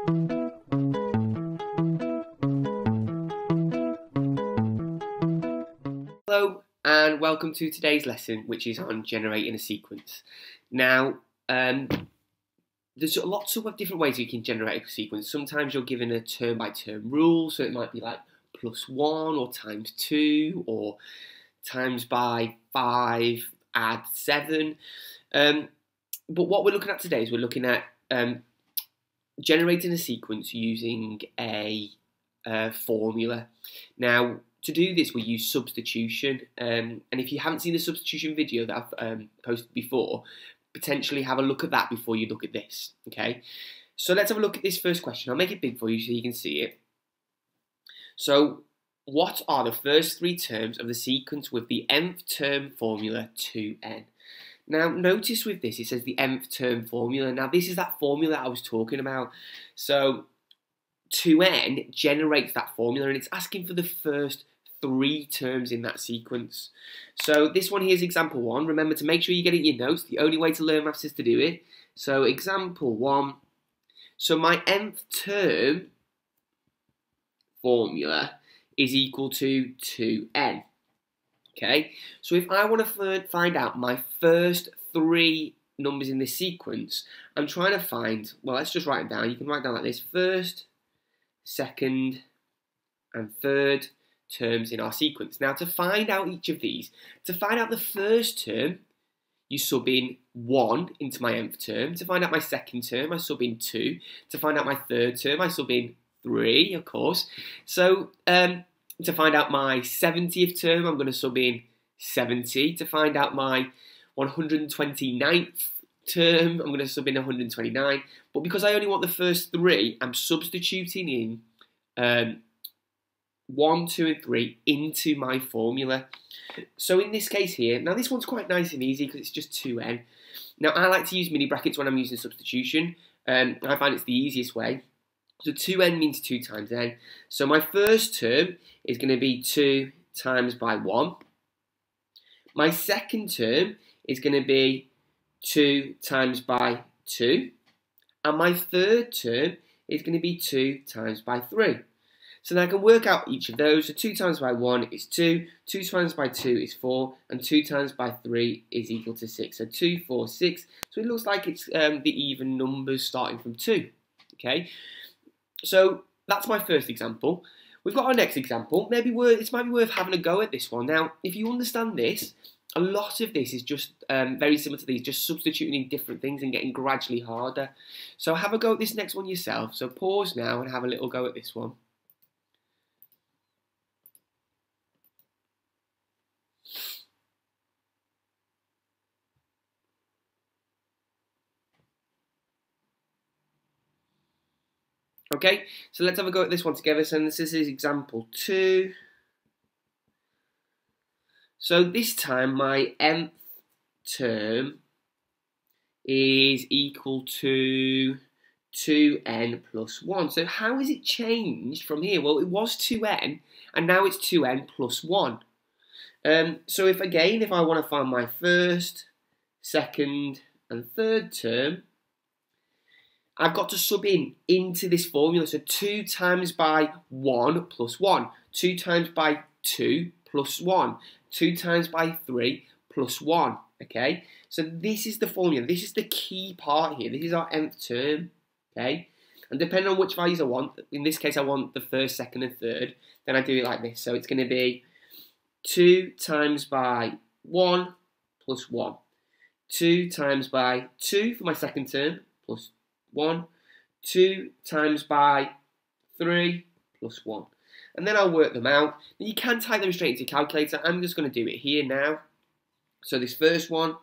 Hello and welcome to today's lesson, which is on generating a sequence. Now, there's lots of different ways you can generate a sequence. Sometimes you're given a term-by-term rule, so it might be like +1 or ×2 or times by 5 add 7. But what we're looking at today is we're looking at generating a sequence using a formula. Now, to do this, we use substitution, and if you haven't seen the substitution video that I've posted before, potentially have a look at that before you look at this, okay? So let's have a look at this first question. I'll make it big for you so you can see it. So, what are the first 3 terms of the sequence with the nth term formula 2n? Now, notice with this, it says the nth term formula. Now, this is that formula I was talking about. So, 2n generates that formula, and it's asking for the first 3 terms in that sequence. So this one here is example 1. Remember to make sure you get it in your notes. The only way to learn maths is to do it. So example 1. So my nth term formula is equal to 2n. Okay, so if I want to find out my first 3 numbers in this sequence, I'm trying to find, well, let's just write it down. You can write down like this: first, second, and third terms in our sequence. Now, to find out each of these, to find out the first term, you sub in 1 into my nth term. To find out my second term, I sub in 2. To find out my third term, I sub in 3, of course. So, to find out my 70th term, I'm going to sub in 70. To find out my 129th term, I'm going to sub in 129. But because I only want the first 3, I'm substituting in 1, 2, and 3 into my formula. So in this case here, now this one's quite nice and easy because it's just 2n. Now I like to use mini brackets when I'm using substitution. I find it's the easiest way. So 2n means 2 times n. So my first term is going to be 2 times by 1. My second term is going to be 2 times by 2. And my third term is going to be 2 times by 3. So now I can work out each of those. So 2 times by 1 is 2, 2 times by 2 is 4, and 2 times by 3 is equal to 6. So 2, 4, 6. So it looks like it's the even numbers starting from 2. Okay, so that's my first example. We've got our next example. It might be worth having a go at this one. Now, if you understand this, a lot of this is just very similar to these, just substituting in different things and getting gradually harder. So have a go at this next one yourself. So pause now and have a little go at this one. Okay, so let's have a go at this one together. So this is example 2. So this time my nth term is equal to 2n plus 1. So how has it changed from here? Well, it was 2n, and now it's 2n plus 1. So if I want to find my first, second, and third term, I've got to sub in into this formula. So 2 times by 1 plus 1. 2 times by 2 plus 1. 2 times by 3 plus 1. Okay? So this is the formula. This is the key part here. This is our nth term. Okay? And depending on which values I want, in this case I want the first, second, and third, then I do it like this. So it's going to be 2 times by 1 plus 1. 2 times by 2 for my second term plus 1, 2 times by 3 plus 1. And then I'll work them out. Now you can type them straight into your calculator. I'm just going to do it here now. So this first one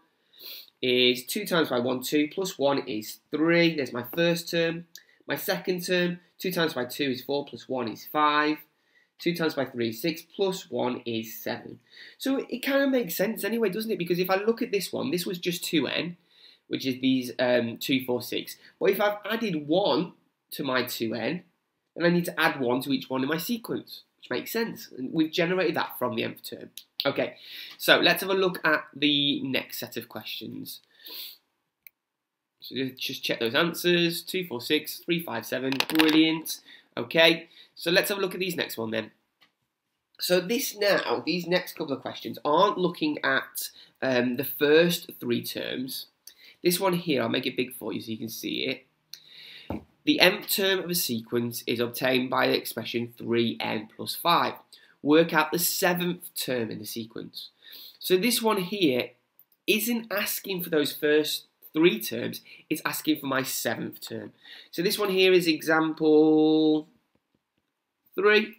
is 2 times by 1, 2, plus 1 is 3. There's my first term. My second term, 2 times by 2 is 4, plus 1 is 5. 2 times by 3 is 6, plus 1 is 7. So it kind of makes sense anyway, doesn't it? Because if I look at this one, this was just 2n. Which is these 2, 4, 6. But if I've added 1 to my 2n, then I need to add 1 to each one in my sequence, which makes sense. And we've generated that from the nth term. Okay, so let's have a look at the next set of questions. So just check those answers. 2, 4, 6, 3, 5, 7. Brilliant. Okay, so let's have a look at these next one then. So these next couple of questions aren't looking at the first 3 terms. This one here, I'll make it big for you so you can see it. The nth term of a sequence is obtained by the expression 3n plus 5. Work out the 7th term in the sequence. So this one here isn't asking for those first 3 terms, it's asking for my 7th term. So this one here is example 3.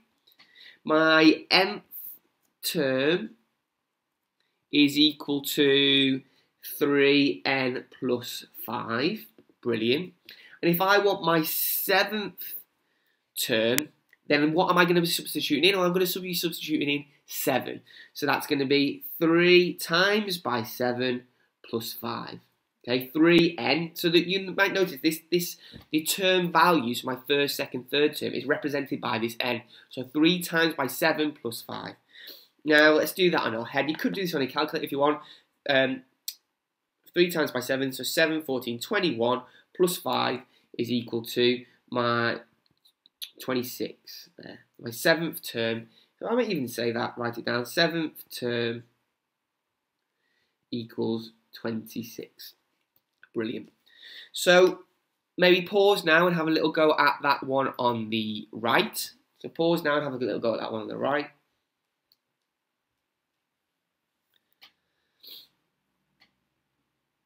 My nth term is equal to 3n plus 5. Brilliant. And if I want my 7th term, then what am I going to be substituting in? Well, I'm going to be substituting in 7. So that's going to be 3 times by 7 plus 5. Okay, 3n. So that you might notice the term values for my first, second, third term is represented by this n. So 3 times by 7 plus 5. Now let's do that on our head. You could do this on a calculator if you want. 3 times by 7, so 7, 14, 21 plus 5 is equal to my 26 there. My 7th term, so I might even say that, write it down, 7th term equals 26. Brilliant. So maybe pause now and have a little go at that one on the right. So pause now and have a little go at that one on the right.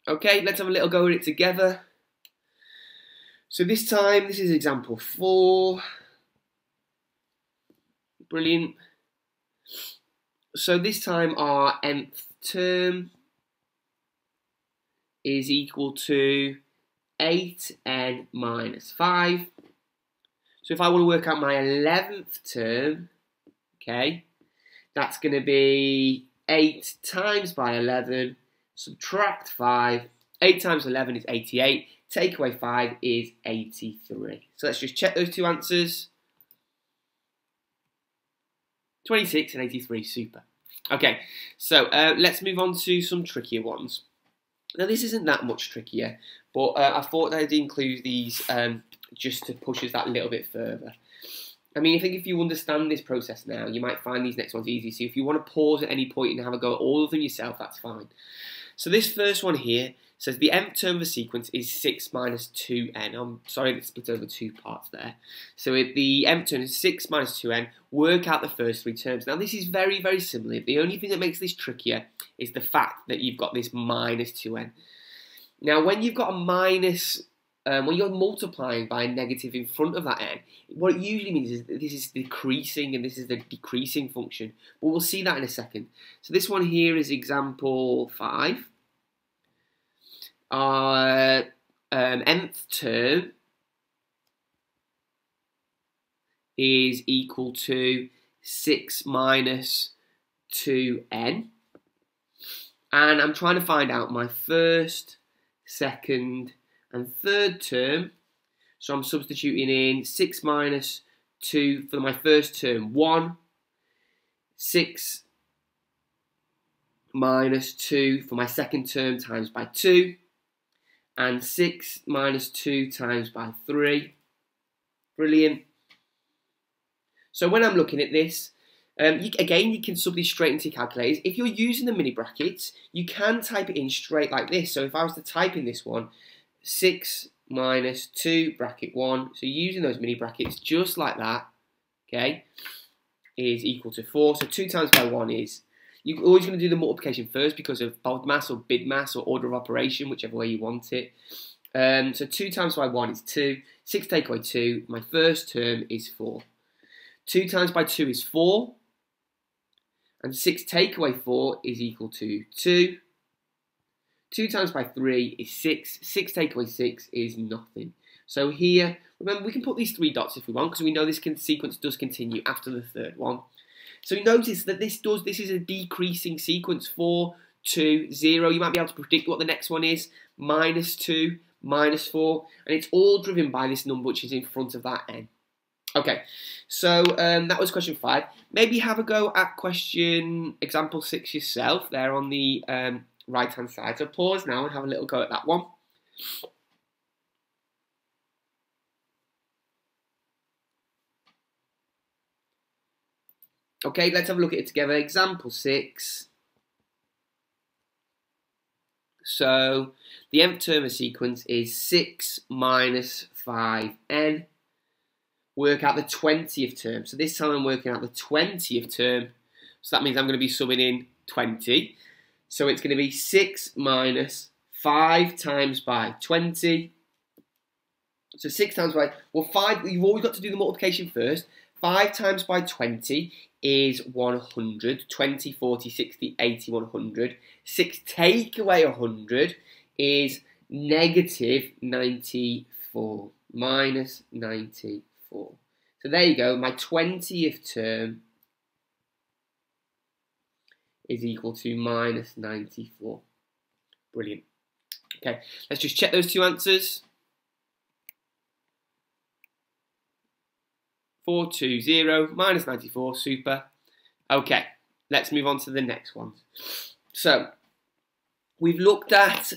Okay, let's have a little go at it together. So this time, this is example 4. Brilliant. So this time our nth term is equal to 8n minus 5. So if I want to work out my 11th term, okay, that's going to be 8 times by 11, subtract 5. 8 times 11 is 88. Take away 5 is 83. So let's just check those 2 answers. 26 and 83, super. Okay, so let's move on to some trickier ones. Now this isn't that much trickier, but I thought I'd include these just to push us that little bit further. I mean, I think if you understand this process now, you might find these next ones easy. So if you want to pause at any point and have a go at all of them yourself, that's fine. So this first one here says the nth term of a sequence is 6 minus 2n. I'm sorry, it's split over 2 parts there. So the nth term is 6 minus 2n. Work out the first 3 terms. Now this is very, very similar. The only thing that makes this trickier is the fact that you've got this minus 2n. Now when you've got a minus, when you're multiplying by a negative in front of that n, what it usually means is that this is decreasing and this is the decreasing function. But we'll see that in a second. So this one here is example 5. Our nth term is equal to 6 minus 2n. And I'm trying to find out my first, second, and third term. So I'm substituting in 6 minus 2 for my first term, 1. 6 minus 2 for my second term times by 2. And 6 minus 2 times by 3. Brilliant. So when I'm looking at this, again, you can sub these straight into your calculators. If you're using the mini brackets, you can type it in straight like this. So if I was to type in this one, 6 minus 2 bracket 1, so using those mini brackets just like that, okay, is equal to 4. So 2 times by 1 is, you're always going to do the multiplication first because of BODMAS or BIDMAS or order of operation, whichever way you want it. So 2 times by 1 is 2. 6 take away 2. My first term is 4. 2 times by 2 is 4. And 6 take away 4 is equal to 2. 2 times by 3 is 6. 6 take away 6 is nothing. So here, remember, we can put these 3 dots if we want because we know this sequence does continue after the third one. So notice that this is a decreasing sequence, 4, 2, 0. You might be able to predict what the next one is, minus 2, minus 4, and it's all driven by this number which is in front of that n. Okay, so that was question 5. Maybe have a go at example 6 yourself there on the right-hand side. So pause now and have a little go at that one. Okay, let's have a look at it together. Example 6. So the nth term of a sequence is 6 minus 5n. Work out the 20th term. So this time I'm working out the 20th term. So that means I'm going to be subbing in 20. So it's going to be 6 minus 5 times by 20. So 6 times by, well 5, you've always got to do the multiplication first. 5 times by 20 is 100. 20, 40, 60, 80, 100. 6 take away 100 is negative 94. Minus 94. So there you go. My 20th term is equal to minus 94. Brilliant. Okay, let's just check those two answers. 420 minus 94, super. Okay, let's move on to the next one. So, we've looked at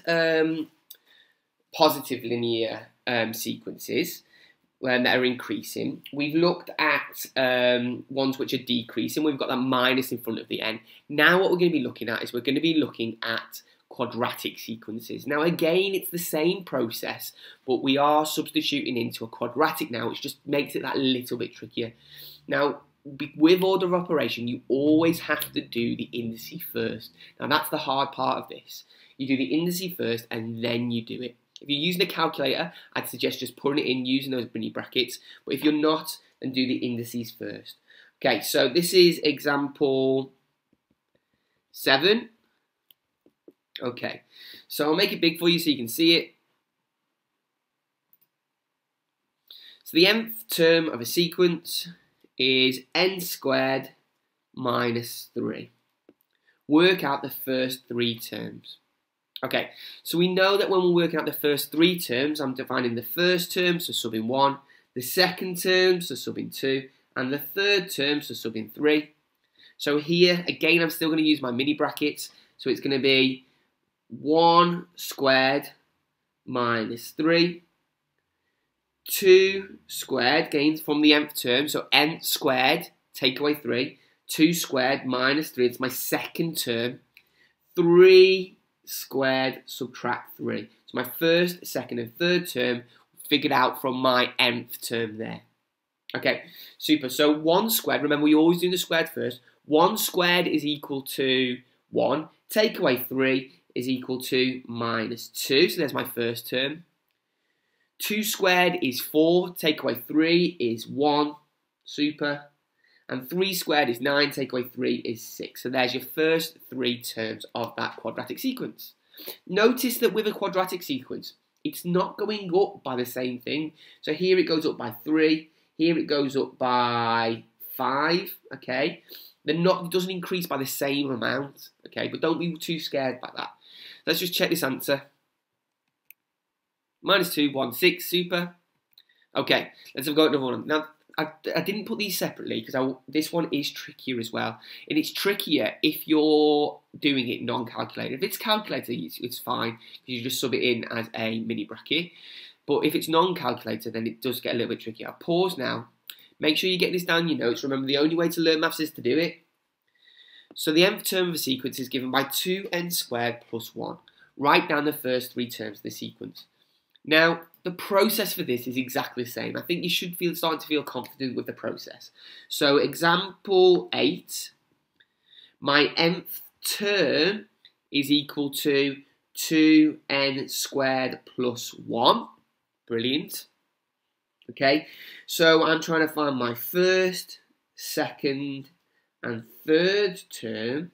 positive linear sequences that are increasing. We've looked at ones which are decreasing. We've got that minus in front of the n. Now what we're going to be looking at is we're going to be looking at quadratic sequences. Now again, it's the same process, but we are substituting into a quadratic now, which just makes it that little bit trickier. Now, with order of operation, you always have to do the indices first. Now that's the hard part of this. You do the indices first and then you do it. If you're using a calculator, I'd suggest just putting it in using those mini brackets. But if you're not, then do the indices first. Okay, so this is example 7. Okay, so I'll make it big for you so you can see it. So the nth term of a sequence is n squared minus 3. Work out the first 3 terms. Okay, so we know that when we're working out the first 3 terms, I'm defining the first term, so subbing 1, the second term, so subbing 2, and the third term, so subbing 3. So here, again, I'm still going to use my mini brackets, so it's going to be 1 squared minus 3, 2 squared, gains from the nth term, so n squared, take away 3, 2 squared minus 3, it's my second term, 3 squared subtract 3. So my first, second and third term figured out from my nth term there. Okay, super. So 1 squared, remember we always do the squared first. 1 squared is equal to 1. Take away 3 is equal to minus 2. So there's my first term. 2 squared is 4. Take away 3 is 1. Super. And 3 squared is 9, take away 3 is 6. So there's your first 3 terms of that quadratic sequence. Notice that with a quadratic sequence, it's not going up by the same thing. So here it goes up by 3, here it goes up by 5, okay? It doesn't increase by the same amount, okay? But don't be too scared by that. Let's just check this answer. Minus 2, 1, 6, super. Okay, let's have a go at another one. Now, I didn't put these separately because this one is trickier as well. And it's trickier if you're doing it non-calculator. If it's calculator, it's fine because you just sub it in as a mini bracket. But if it's non-calculator, then it does get a little bit trickier. I'll pause now. Make sure you get this down in your notes. Remember, the only way to learn maths is to do it. So the nth term of a sequence is given by 2n squared plus 1. Write down the first 3 terms of the sequence. Now, the process for this is exactly the same. I think you should starting to feel confident with the process. So, example 8, my nth term is equal to 2n squared plus 1. Brilliant. Okay, so I'm trying to find my first, second, and third term.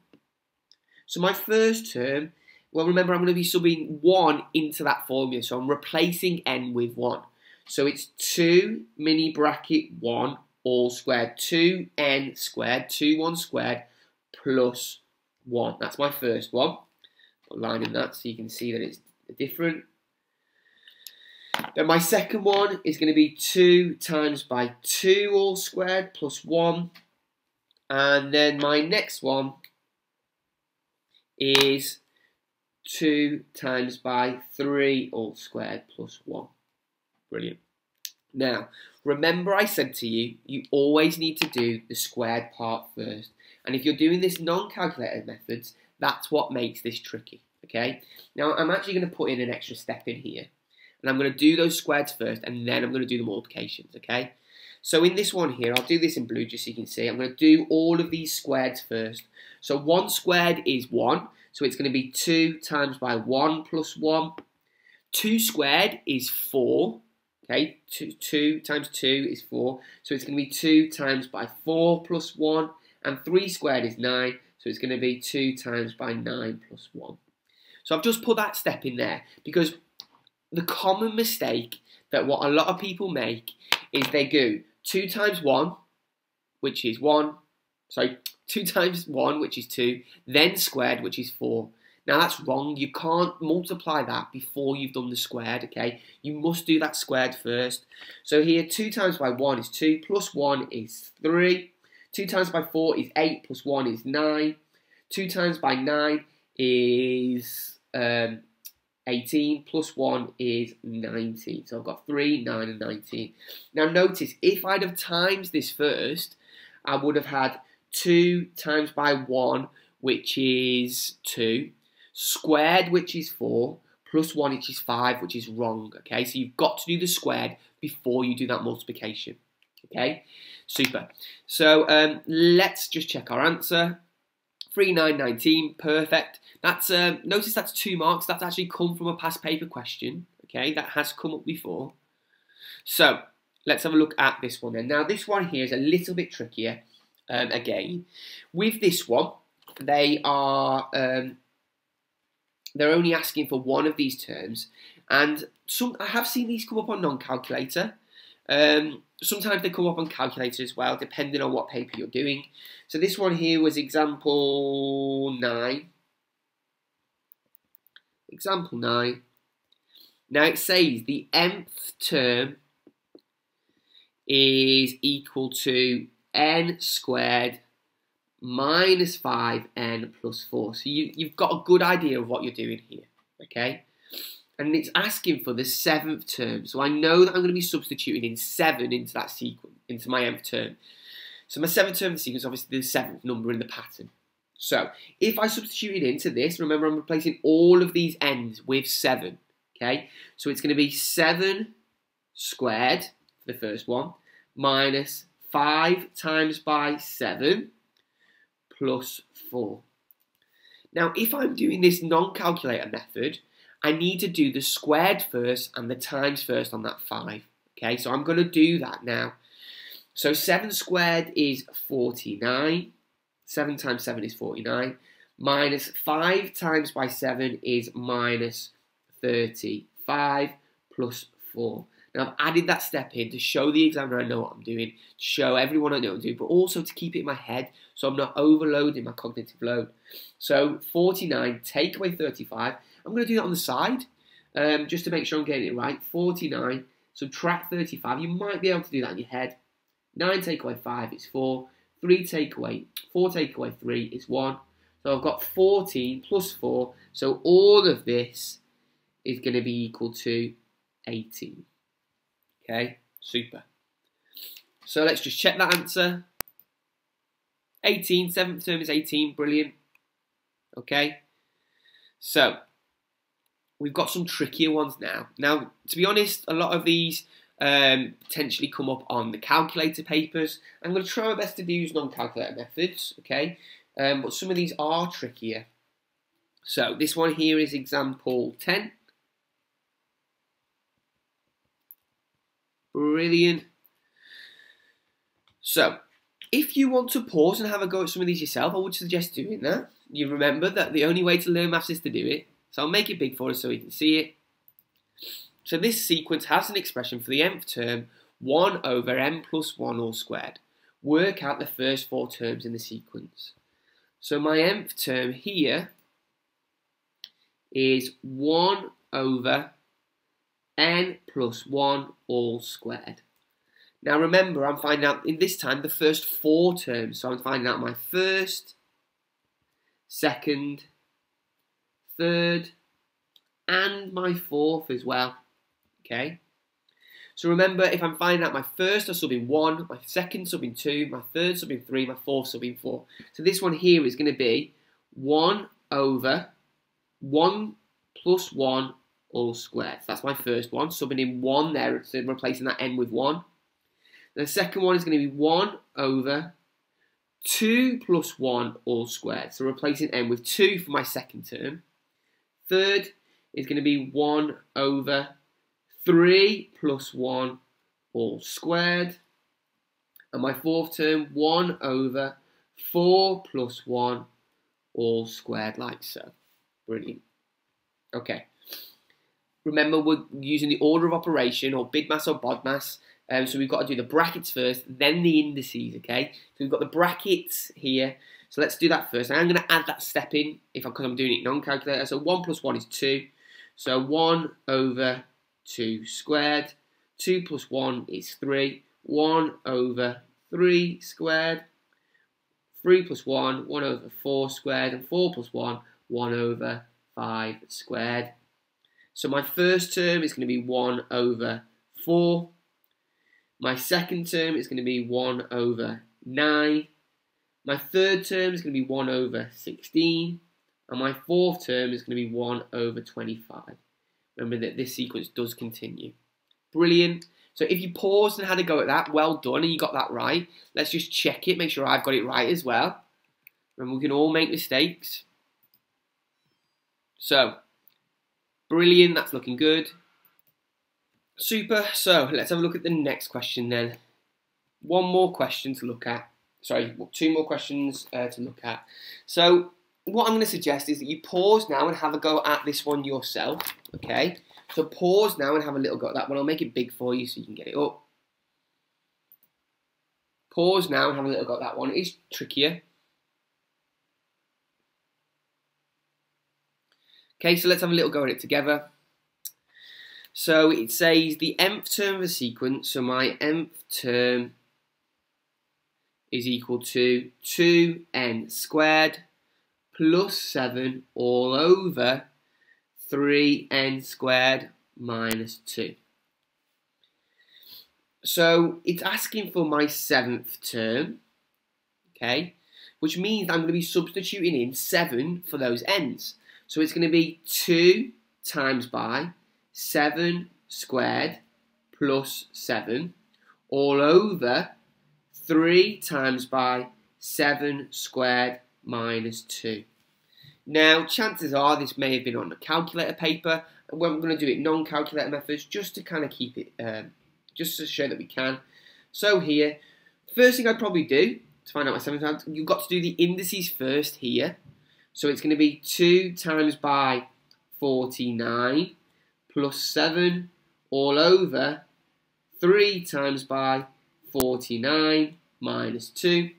So my first term, well, remember, I'm going to be subbing 1 into that formula. So I'm replacing n with 1. So it's 2 mini bracket 1 all squared. 2n squared, 1 squared, plus 1. That's my first one. Put a line in that so you can see that it's different. Then my second one is going to be 2 times by 2 all squared plus 1. And then my next one is 2 times by 3 all squared plus 1. Brilliant. Now, remember I said to you, you always need to do the squared part first. And if you're doing this non-calculator methods, that's what makes this tricky, okay? Now, I'm actually going to put in an extra step in here. And I'm going to do those squareds first, and then I'm going to do the multiplications, okay? So in this one here, I'll do this in blue just so you can see. I'm going to do all of these squareds first. So 1 squared is 1, so it's going to be 2 times by 1 plus 1. 2 squared is 4. Okay, 2 times 2 is 4, so it's going to be 2 times by 4 plus 1, and 3 squared is 9, so it's going to be 2 times by 9 plus 1. So I've just put that step in there, because the common mistake that what a lot of people make is they go 2 times 1, which is 1, sorry, 2 times 1, which is 2, then squared, which is 4. Now that's wrong, you can't multiply that before you've done the squared, okay? You must do that squared first. So here 2 times by 1 is 2, plus 1 is 3. 2 times by 4 is 8, plus 1 is 9. 2 times by 9 is 18, plus 1 is 19. So I've got 3, 9 and 19. Now notice, if I'd have times this first, I would have had 2 times by 1, which is 2. Squared, which is 4, plus 1, which is 5, which is wrong, okay? So you've got to do the squared before you do that multiplication, okay? Super. So let's just check our answer. 3, 9, 19, perfect. That's notice that's 2 marks. That's actually come from a past paper question, okay? That has come up before. So let's have a look at this one then. Now this one here is a little bit trickier again. With this one, they are... they're only asking for one of these terms, and I have seen these come up on Noncalculator. Sometimes they come up on Calculator as well, depending on what paper you're doing. So this one here was example 9. Example 9. Now it says the nth term is equal to n squared minus 5n plus 4. So you've got a good idea of what you're doing here, okay? And it's asking for the 7th term. So I know that I'm going to be substituting in 7 into that sequence, into my nth term. So my 7th term of the sequence is obviously the 7th number in the pattern. So if I substitute it into this, remember I'm replacing all of these n's with 7, okay? So it's going to be 7 squared, for the first one, minus 5 times by 7, plus 4. Now, if I'm doing this non-calculator method, I need to do the squared first and the times first on that 5. Okay, so I'm going to do that now. So 7 squared is 49. 7 times 7 is 49. Minus 5 times by 7 is minus 35 plus 4. Now, I've added that step in to show the examiner I know what I'm doing, to show everyone I know what I'm doing, but also to keep it in my head so I'm not overloading my cognitive load. So 49, take away 35. I'm going to do that on the side, just to make sure I'm getting it right. 49, subtract 35. You might be able to do that in your head. 9 take away 5 is 4. 4 take away 3 is 1. So I've got 14 plus 4. So all of this is going to be equal to 18. Okay, super. So let's just check that answer. 18, 7th term is 18, brilliant. Okay, so we've got some trickier ones now. Now, to be honest, a lot of these potentially come up on the calculator papers. I'm going to try my best to use non-calculator methods, okay? But some of these are trickier. So this one here is example 10. Brilliant. So, if you want to pause and have a go at some of these yourself, I would suggest doing that. You remember that the only way to learn maths is to do it. So I'll make it big for us so we can see it. So this sequence has an expression for the nth term, 1 over n plus 1 all squared. Work out the first 4 terms in the sequence. So my nth term here is 1 over n plus 1 all squared. Now remember, I'm finding out in this time the first 4 terms. So I'm finding out my first, second, third, and my fourth as well. Okay. So remember, if I'm finding out my first, I sub in 1, my second sub in 2, my third sub in 3, my fourth sub in 4. So this one here is going to be 1 over 1 plus 1 all squared. So that's my first one, subbing in 1 there, so replacing that n with 1. The second one is going to be 1 over 2 plus 1 all squared, so replacing n with 2 for my second term. Third is going to be 1 over 3 plus 1 all squared. And my fourth term, 1 over 4 plus 1 all squared, like so. Brilliant. Okay. Remember, we're using the order of operation, or BIDMAS or BODMAS. So we've got to do the brackets first, then the indices, okay? So we've got the brackets here. So let's do that first. And I'm going to add that step in because I'm doing it non-calculator. So 1 plus 1 is 2. So 1 over 2 squared. 2 plus 1 is 3. 1 over 3 squared. 3 plus 1, 1 over 4 squared. And 4 plus 1, 1 over 5 squared. So my first term is going to be 1 over 4. My second term is going to be 1 over 9. My third term is going to be 1 over 16. And my fourth term is going to be 1 over 25. Remember that this sequence does continue. Brilliant. So if you paused and had a go at that, well done, and you got that right. Let's just check it, make sure I've got it right as well. Remember, we can all make mistakes. So, brilliant, that's looking good. Super, so let's have a look at the next question then. One more question to look at. Sorry, 2 more questions to look at. So, what I'm going to suggest is that you pause now and have a go at this one yourself, okay? So pause now and have a little go at that one. I'll make it big for you so you can get it up. Pause now and have a little go at that one. It's trickier. Okay, so let's have a little go at it together. So it says the nth term of a sequence, so my nth term is equal to 2n squared plus 7 all over 3n squared minus 2. So it's asking for my 7th term, okay, which means I'm going to be substituting in 7 for those n's. So it's going to be 2 times by 7 squared plus 7 all over 3 times by 7 squared minus 2. Now, chances are this may have been on a calculator paper, and we're going to do it non-calculator methods just to kind of keep it, just to show that we can. So here, first thing I'd probably do to find out my 7 times, you've got to do the indices first here. So it's going to be 2 times by 49 plus 7 all over 3 times by 49 minus 2.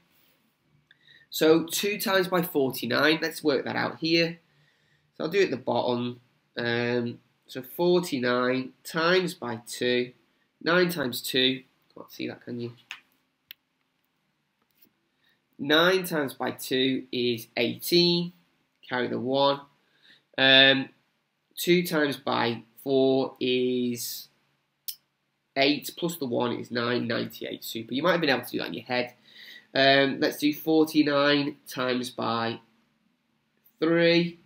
So 2 times by 49, let's work that out here. So I'll do it at the bottom. So 49 times by 2, 9 times 2, can't see that, can you? 9 times by 2 is 18, carry the 1. 2 times by 4 is 8, plus the 1 is 9, 98, super. You might have been able to do that in your head. Let's do 49 times by 3.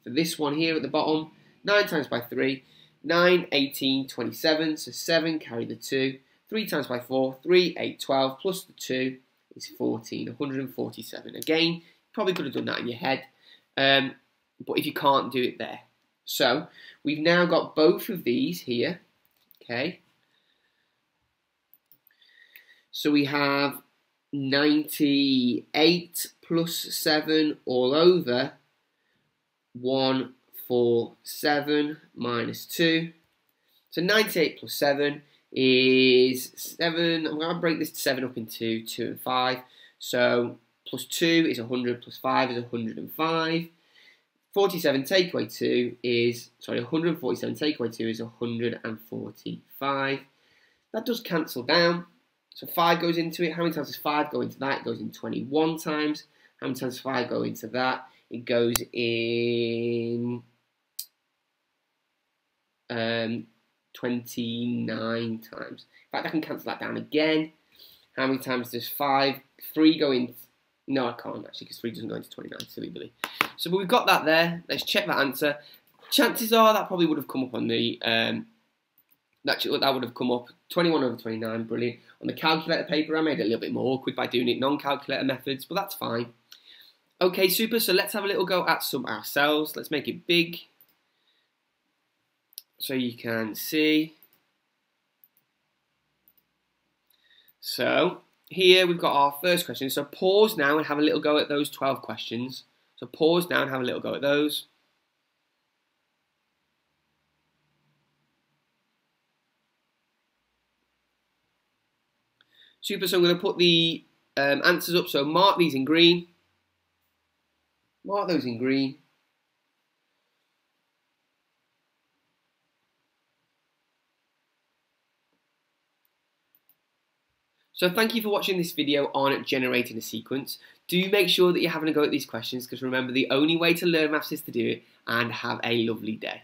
For this one here at the bottom, 9 times by 3, 9, 18, 27, so 7, carry the 2. 3 times by 4, 3, 8, 12, plus the 2 is 14, 147. Again, you probably could have done that in your head, but if you can't, do it there. So, we've now got both of these here, okay? So we have 98 plus 7 all over 147 minus 2. So 98 plus 7 is 7. I'm going to break this 7 up into 2 and 5. So plus 2 is 100, plus 5 is 105. 47 take away 2 is, 147 take away 2 is 145. That does cancel down. So 5 goes into it. How many times does 5 go into that? It goes in 21 times. How many times does 5 go into that? It goes in 29 times. In fact, I can cancel that down again. How many times does 5? 3 go in? No, I can't actually, because 3 doesn't go into 29, silly Billy. So but we've got that there. Let's check that answer. Chances are that probably would have come up on the, that would have come up 21 over 29, brilliant. On the calculator paper, I made it a little bit more awkward by doing it non-calculator methods, but that's fine. Okay, super, so let's have a little go at some ourselves. Let's make it big, so you can see. So here we've got our first question. So pause now and have a little go at those 12 questions. So pause now and have a little go at those. Super, so I'm going to put the answers up. So mark these in green. Mark those in green. So thank you for watching this video on generating a sequence. Do make sure that you're having a go at these questions, because remember, the only way to learn maths is to do it, and have a lovely day.